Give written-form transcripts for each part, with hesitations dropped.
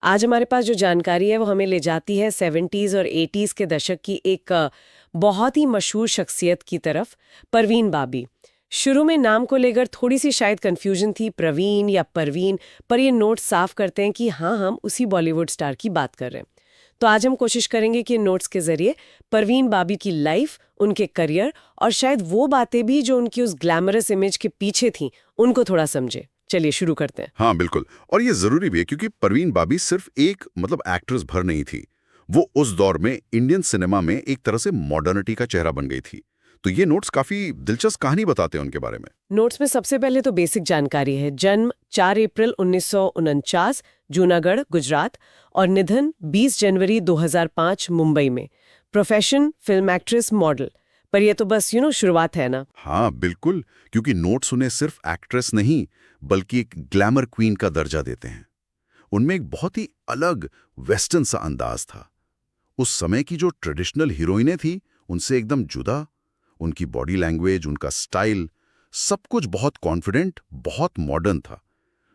आज हमारे पास जो जानकारी है वो हमें ले जाती है 70s और 80s के दशक की एक बहुत ही मशहूर शख्सियत की तरफ, परवीन बाबी। शुरू में नाम को लेकर थोड़ी सी शायद कंफ्यूजन थी, प्रवीण या परवीन, पर ये नोट्स साफ करते हैं कि हाँ, हम उसी बॉलीवुड स्टार की बात कर रहे हैं। तो आज हम कोशिश करेंगे कि नोट्स के जरिए परवीन बाबी की लाइफ, उनके करियर और शायद वो बातें भी जो उनकी उस ग्लैमरस इमेज के पीछे थीं, उनको थोड़ा समझे। चलिए शुरू करते हैं। हाँ बिल्कुल, और ये जरूरी भी है क्योंकि परवीन बाबी सिर्फ एक एक्ट्रेस भर नहीं थी। वो उस दौर में इंडियन सिनेमा में एक तरह से मॉडर्निटी का चेहरा बन गई थी। तो ये नोट्स काफी दिलचस्प कहानी बताते हैं उनके बारे में। नोट्स में सबसे पहले तो बेसिक जानकारी है। जन्म 4 अप्रैल 1949 जूनागढ़, गुजरात, और निधन 20 जनवरी 2005 मुंबई में। Profession film actress, model. पर ये तो बस शुरुआत है ना। हाँ बिल्कुल, क्योंकि नोट्स उन्हें सिर्फ एक्ट्रेस नहीं बल्कि एक ग्लैमर क्वीन का दर्जा देते हैं। उनमें एक बहुत ही अलग वेस्टर्न सा अंदाज था। उस समय की जो ट्रेडिशनल हीरोइनें थी उनसे एकदम जुदा। उनकी बॉडी लैंग्वेज, उनका स्टाइल, सब कुछ बहुत कॉन्फिडेंट, बहुत मॉडर्न था।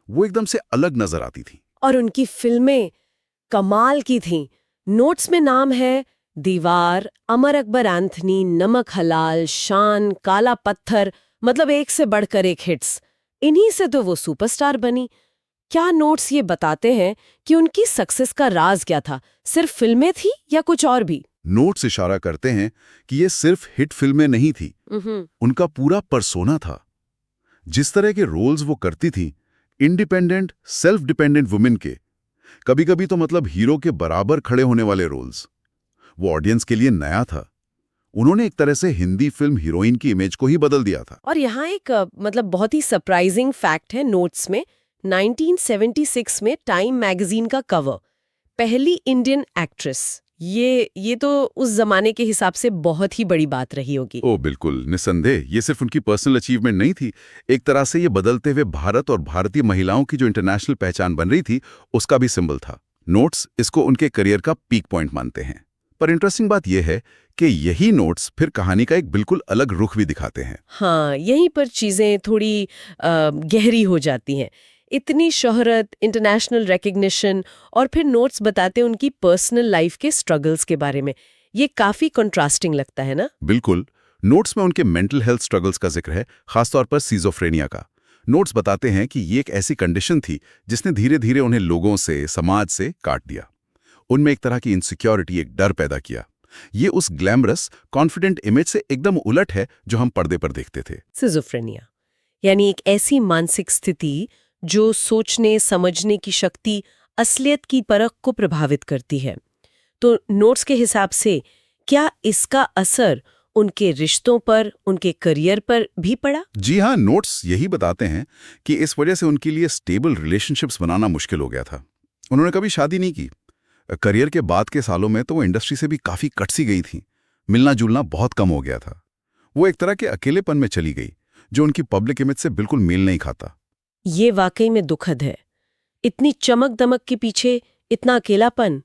वो एकदम से अलग नजर आती थी। और उनकी फिल्में कमाल की थीं। नोट्स में नाम है दीवार, अमर अकबर एंथनी, नमक हलाल, शान, काला पत्थर, मतलब एक से बढ़कर एक हिट्स। इन्हीं से तो वो सुपरस्टार बनी। क्या नोट्स ये बताते हैं कि उनकी सक्सेस का राज क्या था? सिर्फ फिल्में थी या कुछ और भी? नोट्स इशारा करते हैं कि ये सिर्फ हिट फिल्में नहीं थी, उनका पूरा पर्सोना था। जिस तरह के रोल्स वो करती थी, इंडिपेंडेंट, सेल्फ डिपेंडेंट वुमेन के, कभी-कभी तो हीरो के बराबर खड़े होने वाले रोल्स, वो ऑडियंस के लिए नया था। उन्होंने एक तरह से हिंदी फिल्म हीरोइन की इमेज को ही बदल दिया था। और यहाँ एक बहुत ही सरप्राइजिंग फैक्ट है नोट्स में। 1976 में टाइम मैगजीन का कवर, पहली इंडियन एक्ट्रेस। ये तो उस जमाने के हिसाब से बहुत ही बड़ी बात रही होगी। ओ बिल्कुल, निसंदेह। ये सिर्फ उनकी पर्सनल अचीवमेंट नहीं थी, एक तरह से ये बदलते हुए भारत और भारतीय महिलाओं की जो इंटरनेशनल पहचान बन रही थी उसका भी सिंबल था। नोट्स इसको उनके करियर का पीक पॉइंट मानते हैं। पर इंटरेस्टिंग बात यह है कि यही नोट्स फिर कहानी का एक बिल्कुल अलग रुख भी दिखाते हैं। हाँ, यहीं पर चीजें थोड़ी गहरी हो जाती हैं। इतनी शोहरत, इंटरनेशनल रिकग्निशन, और फिर नोट्स बताते हैं उनकी पर्सनल लाइफ के स्ट्रगल्स के बारे में। ये काफी कंट्रास्टिंग लगता है ना? बिल्कुल। नोट्स में उनके मेंटल हेल्थ स्ट्रगल्स का जिक्र है, खासतौर पर सिजोफ्रेनिया का। नोट्स बताते हैं कि ये एक ऐसी कंडीशन थी जिसने धीरे धीरे उन्हें लोगों से, समाज से काट दिया। उनमें एक तरह की इनसिक्योरिटी, एक डर पैदा किया। ये उस ग्लैमरस, कॉन्फिडेंट इमेज से एकदम उलट है जो हम पर्दे पर देखते थे। सिजोफ्रेनिया यानी एक ऐसी मानसिक स्थिति जो सोचने समझने की शक्ति, असलियत की परख को प्रभावित करती है। तो नोट्स के हिसाब से क्या इसका असर उनके रिश्तों पर, उनके करियर पर भी पड़ा? जी हाँ, नोट्स यही बताते हैं कि इस वजह से उनके लिए स्टेबल रिलेशनशिप्स बनाना मुश्किल हो गया था। उन्होंने कभी शादी नहीं की। करियर के बाद के सालों में तो वो इंडस्ट्री से भी काफी कट सी गई थी। मिलना जुलना बहुत कम हो गया था। वो एक तरह के अकेलेपन में चली गई जो उनकी पब्लिक इमेज से बिल्कुल मेल नहीं खाता। ये वाकई में दुखद है। इतनी चमक दमक के पीछे इतना अकेलापन।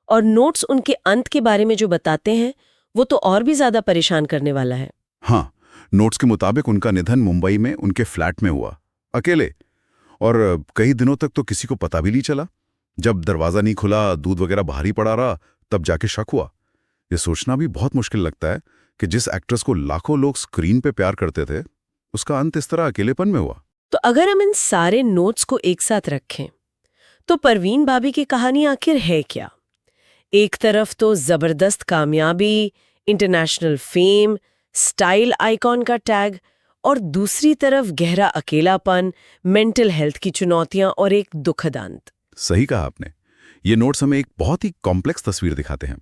और नोट्स उनके अंत के बारे में जो बताते हैं वो तो और भी ज्यादा परेशान करने वाला है। हाँ, नोट्स के मुताबिक उनका निधन मुंबई में उनके फ्लैट में हुआ, अकेले। और कई दिनों तक तो किसी को पता भी नहीं चला। जब दरवाजा नहीं खुला, दूध वगैरह बाहर ही पड़ा रहा, तब जाके शक हुआ। ये सोचना भी बहुत मुश्किल लगता है कि जिस एक्ट्रेस को लाखों लोग स्क्रीन पे प्यार करते थे, उसका अंत इस तरह अकेलेपन में हुआ। तो अगर हम इन सारे नोट्स को एक साथ रखें तो परवीन बाबी की कहानी आखिर है क्या? एक तरफ तो जबरदस्त कामयाबी, इंटरनेशनल फेम, स्टाइल आइकॉन का टैग, और दूसरी तरफ गहरा अकेलापन, मेंटल हेल्थ की चुनौतियां और एक दुखद अंत। सही कहा आपने। ये नोट्स हमें एक बहुत ही कॉम्प्लेक्स तस्वीर दिखाते हैं।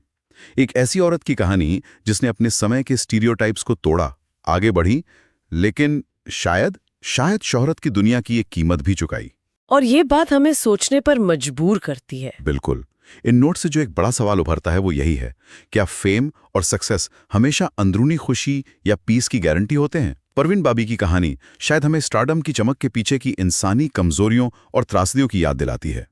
एक ऐसी औरत की कहानी जिसने अपने समय के स्टीरियोटाइप्स को तोड़ा, आगे बढ़ी, लेकिन शायद शोहरत की दुनिया की एक कीमत भी चुकाई। और ये बात हमें सोचने पर मजबूर करती है। बिल्कुल। इन नोट से जो एक बड़ा सवाल उभरता है वो यही है, क्या फेम और सक्सेस हमेशा अंदरूनी खुशी या पीस की गारंटी होते हैं? परवीन बाबी की कहानी शायद हमें स्टारडम की चमक के पीछे की इंसानी कमजोरियों और त्रासदियों की याद दिलाती है।